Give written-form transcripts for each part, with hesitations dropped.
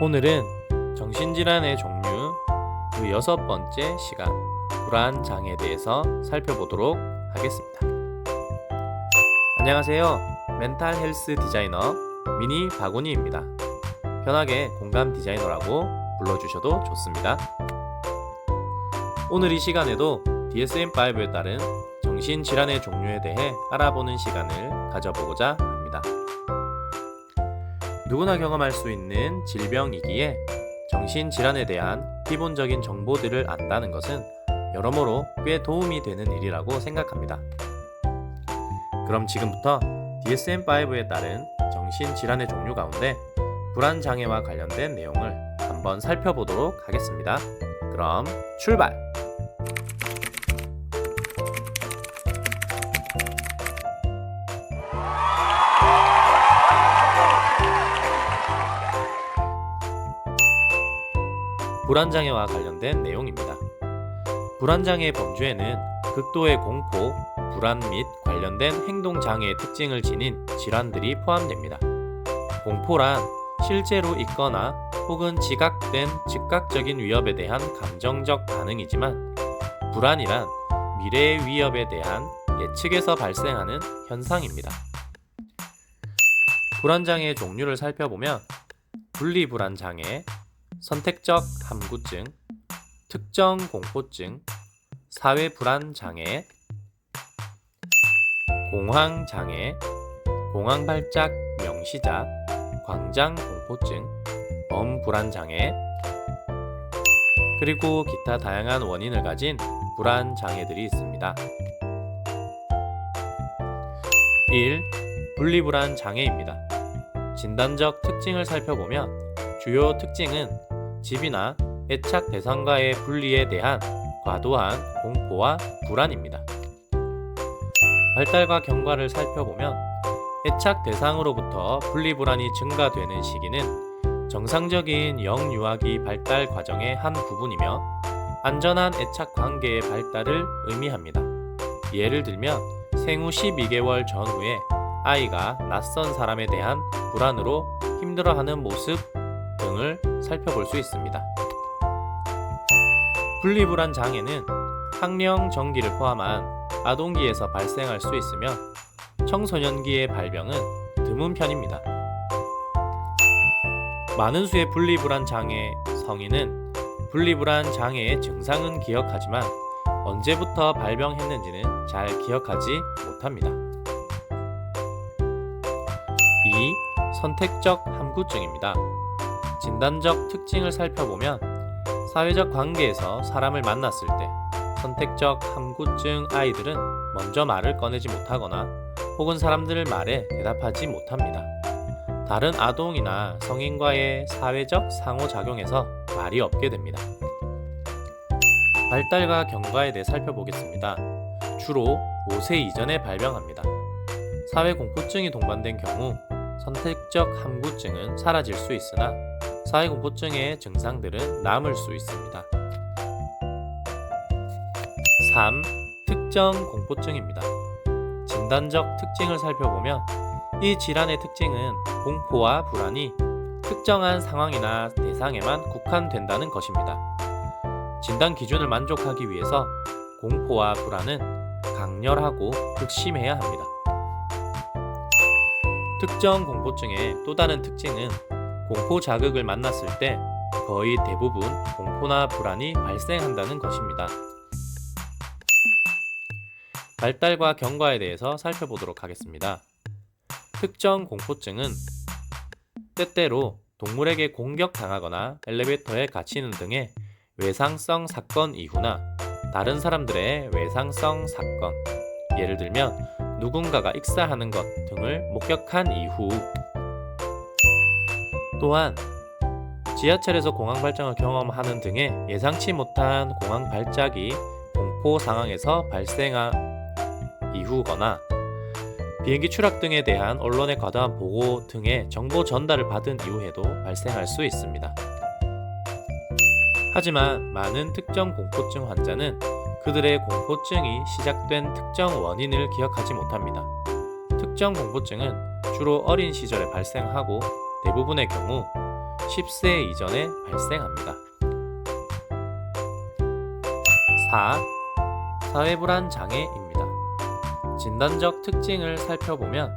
오늘은 정신질환의 종류 그 6번째 시간 불안장애에 대해서 살펴보도록 하겠습니다. 안녕하세요. 멘탈 헬스 디자이너 미니 바구니입니다. 편하게 공감 디자이너라고 불러주셔도 좋습니다. 오늘 이 시간에도 DSM-5에 따른 정신질환의 종류에 대해 알아보는 시간을 가져보고자 합니다. 누구나 경험할 수 있는 질병이기에 정신질환에 대한 기본적인 정보들을 안다는 것은 여러모로 꽤 도움이 되는 일이라고 생각합니다. 그럼 지금부터 DSM-5에 따른 정신질환의 종류 가운데 불안장애와 관련된 내용을 한번 살펴보도록 하겠습니다. 그럼 출발! 불안장애와 관련된 내용입니다. 불안장애의 범주에는 극도의 공포, 불안 및 관련된 행동장애의 특징을 지닌 질환들이 포함됩니다. 공포란 실제로 있거나 혹은 지각된 즉각적인 위협에 대한 감정적 반응이지만, 불안이란 미래의 위협에 대한 예측에서 발생하는 현상입니다. 불안장애의 종류를 살펴보면 분리불안장애, 선택적 함구증, 특정 공포증, 사회불안장애, 공황장애, 공황발작 명시자, 광장공포증, 범불안장애, 그리고 기타 다양한 원인을 가진 불안장애들이 있습니다. 1. 분리불안장애입니다. 진단적 특징을 살펴보면 주요 특징은 집이나 애착 대상과의 분리에 대한 과도한 공포와 불안입니다. 발달과 경과를 살펴보면 애착 대상으로부터 분리불안이 증가되는 시기는 정상적인 영유아기 발달 과정의 한 부분이며 안전한 애착 관계의 발달을 의미합니다. 예를 들면 생후 12개월 전후에 아이가 낯선 사람에 대한 불안으로 힘들어하는 모습 등을 살펴볼 수 있습니다. 분리불안 장애는 학령 전기를 포함한 아동기에서 발생할 수 있으며 청소년기의 발병은 드문 편입니다. 많은 수의 분리불안 장애 성인은 분리불안 장애의 증상은 기억하지만 언제부터 발병했는지는 잘 기억하지 못합니다. 2. 선택적 함구증입니다. 진단적 특징을 살펴보면 사회적 관계에서 사람을 만났을 때 선택적 함구증 아이들은 먼저 말을 꺼내지 못하거나 혹은 사람들 말에 대답하지 못합니다. 다른 아동이나 성인과의 사회적 상호작용에서 말이 없게 됩니다. 발달과 경과에 대해 살펴보겠습니다. 주로 5세 이전에 발병합니다. 사회공포증이 동반된 경우 선택적 함구증은 사라질 수 있으나 사회공포증의 증상들은 남을 수 있습니다. 3. 특정 공포증입니다. 진단적 특징을 살펴보면 이 질환의 특징은 공포와 불안이 특정한 상황이나 대상에만 국한된다는 것입니다. 진단 기준을 만족하기 위해서 공포와 불안은 강렬하고 극심해야 합니다. 특정 공포증의 또 다른 특징은 공포 자극을 만났을 때 거의 대부분 공포나 불안이 발생한다는 것입니다. 발달과 경과에 대해서 살펴보도록 하겠습니다. 특정 공포증은 때때로 동물에게 공격당하거나 엘리베이터에 갇히는 등의 외상성 사건 이후나 다른 사람들의 외상성 사건, 예를 들면 누군가가 익사하는 것 등을 목격한 이후, 또한 지하철에서 공황 발작을 경험하는 등의 예상치 못한 공황 발작이 공포 상황에서 발생한 이후거나 비행기 추락 등에 대한 언론의 과도한 보고 등의 정보 전달을 받은 이후에도 발생할 수 있습니다. 하지만 많은 특정 공포증 환자는 그들의 공포증이 시작된 특정 원인을 기억하지 못합니다. 특정 공포증은 주로 어린 시절에 발생하고 대부분의 경우 10세 이전에 발생합니다. 4. 사회불안 장애입니다. 진단적 특징을 살펴보면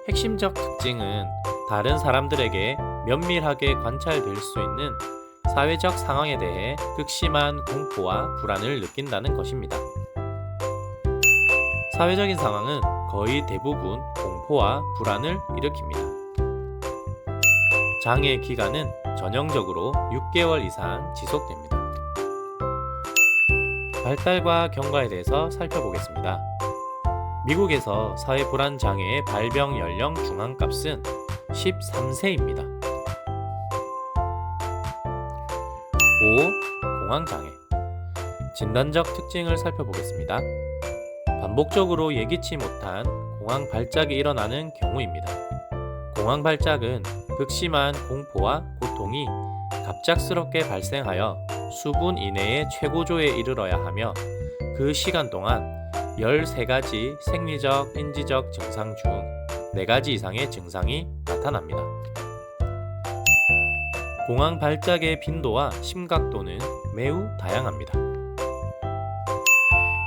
핵심적 특징은 다른 사람들에게 면밀하게 관찰될 수 있는 사회적 상황에 대해 극심한 공포와 불안을 느낀다는 것입니다. 사회적인 상황은 거의 대부분 공포와 불안을 일으킵니다. 장애 기간은 전형적으로 6개월 이상 지속됩니다. 발달과 경과에 대해서 살펴보겠습니다. 미국에서 사회불안 장애의 발병 연령 중앙값은 13세입니다. 5. 공황장애. 진단적 특징을 살펴보겠습니다. 반복적으로 예기치 못한 공황 발작이 일어나는 경우입니다. 공황 발작은 극심한 공포와 고통이 갑작스럽게 발생하여 수분 이내의 최고조에 이르러야 하며 그 시간 동안 13가지 생리적, 인지적 증상 중 4가지 이상의 증상이 나타납니다. 공황 발작의 빈도와 심각도는 매우 다양합니다.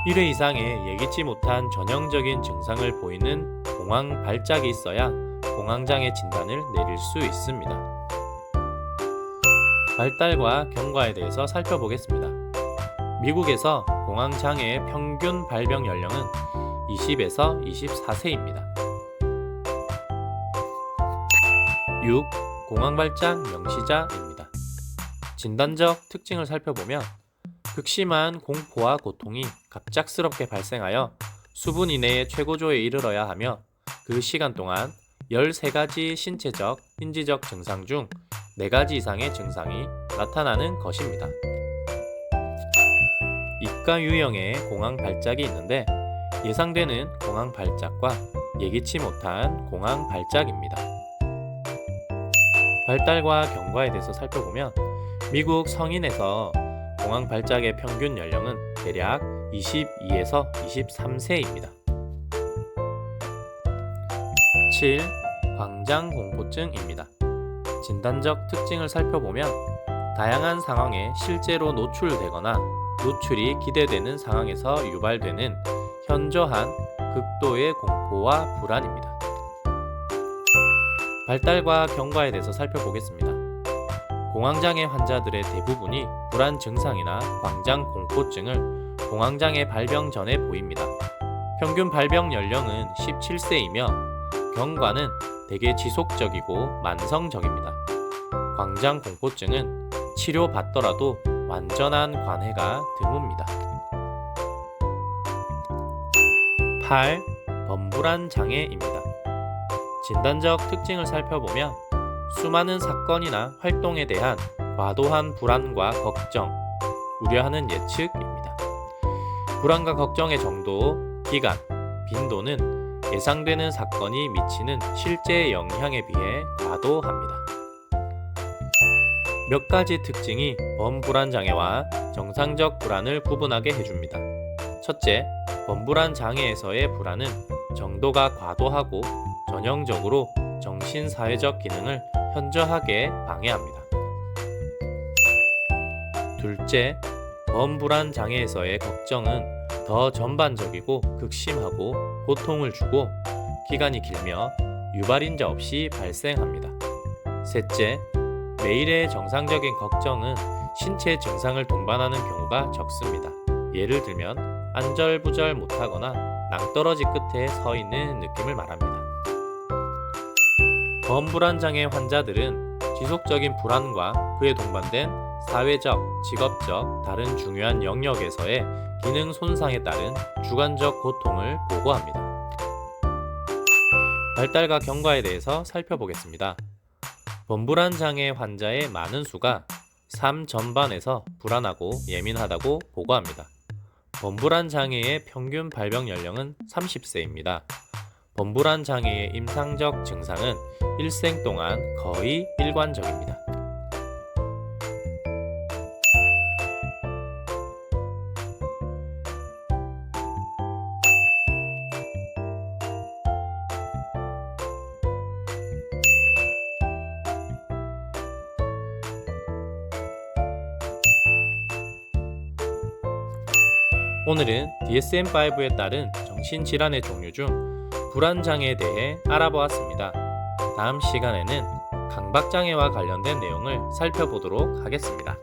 1회 이상의 예기치 못한 전형적인 증상을 보이는 공황 발작이 있어야 공황장애 진단을 내릴 수 있습니다. 발달과 경과에 대해서 살펴보겠습니다. 미국에서 공황장애의 평균 발병 연령은 20에서 24세입니다. 6. 공황발작 명시자입니다. 진단적 특징을 살펴보면 극심한 공포와 고통이 갑작스럽게 발생하여 수분 이내의 최고조에 이르러야 하며 그 시간 동안 13가지 신체적, 인지적 증상 중 4가지 이상의 증상이 나타나는 것입니다. 이과 유형의 공황 발작이 있는데 예상되는 공황 발작과 예기치 못한 공황 발작입니다. 발달과 경과에 대해서 살펴보면 미국 성인에서 공황 발작의 평균 연령은 대략 22에서 23세입니다. 7. 광장공포증입니다. 진단적 특징을 살펴보면 다양한 상황에 실제로 노출되거나 노출이 기대되는 상황에서 유발되는 현저한 극도의 공포와 불안입니다. 발달과 경과에 대해서 살펴보겠습니다. 공황장애 환자들의 대부분이 불안 증상이나 광장공포증을 공황장애 발병 전에 보입니다. 평균 발병 연령은 17세이며 경과는 대개 지속적이고 만성적입니다. 광장공포증은 치료받더라도 완전한 관해가 드뭅니다. 8. 범불안 장애입니다. 진단적 특징을 살펴보면 수많은 사건이나 활동에 대한 과도한 불안과 걱정, 우려하는 예측입니다. 불안과 걱정의 정도, 기간, 빈도는 예상되는 사건이 미치는 실제 영향에 비해 과도합니다. 몇 가지 특징이 범불안 장애와 정상적 불안을 구분하게 해줍니다. 첫째, 범불안 장애에서의 불안은 정도가 과도하고 전형적으로 정신사회적 기능을 현저하게 방해합니다. 둘째, 범불안 장애에서의 걱정은 더 전반적이고 극심하고 고통을 주고 기간이 길며 유발인자 없이 발생합니다. 셋째, 매일의 정상적인 걱정은 신체 증상을 동반하는 경우가 적습니다. 예를 들면 안절부절 못하거나 낭떠러지 끝에 서 있는 느낌을 말합니다. 범불안 장애 환자들은 지속적인 불안과 그에 동반된 사회적, 직업적, 다른 중요한 영역에서의 기능 손상에 따른 주관적 고통을 보고합니다. 발달과 경과에 대해서 살펴보겠습니다. 범불안 장애 환자의 많은 수가 삶 전반에서 불안하고 예민하다고 보고합니다. 범불안 장애의 평균 발병 연령은 30세입니다. 범불안 장애의 임상적 증상은 일생 동안 거의 일관적입니다. 오늘은 DSM-5에 따른 정신질환의 종류 중 불안장애에 대해 알아보았습니다. 다음 시간에는 강박장애와 관련된 내용을 살펴보도록 하겠습니다.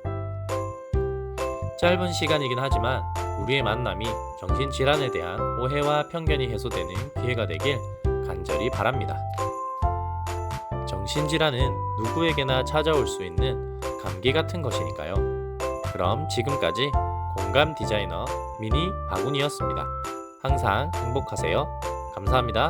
짧은 시간이긴 하지만 우리의 만남이 정신질환에 대한 오해와 편견이 해소되는 기회가 되길 간절히 바랍니다. 정신질환은 누구에게나 찾아올 수 있는 감기 같은 것이니까요. 그럼 지금까지 공감 디자이너 미니 바군이었습니다. 항상 행복하세요. 감사합니다.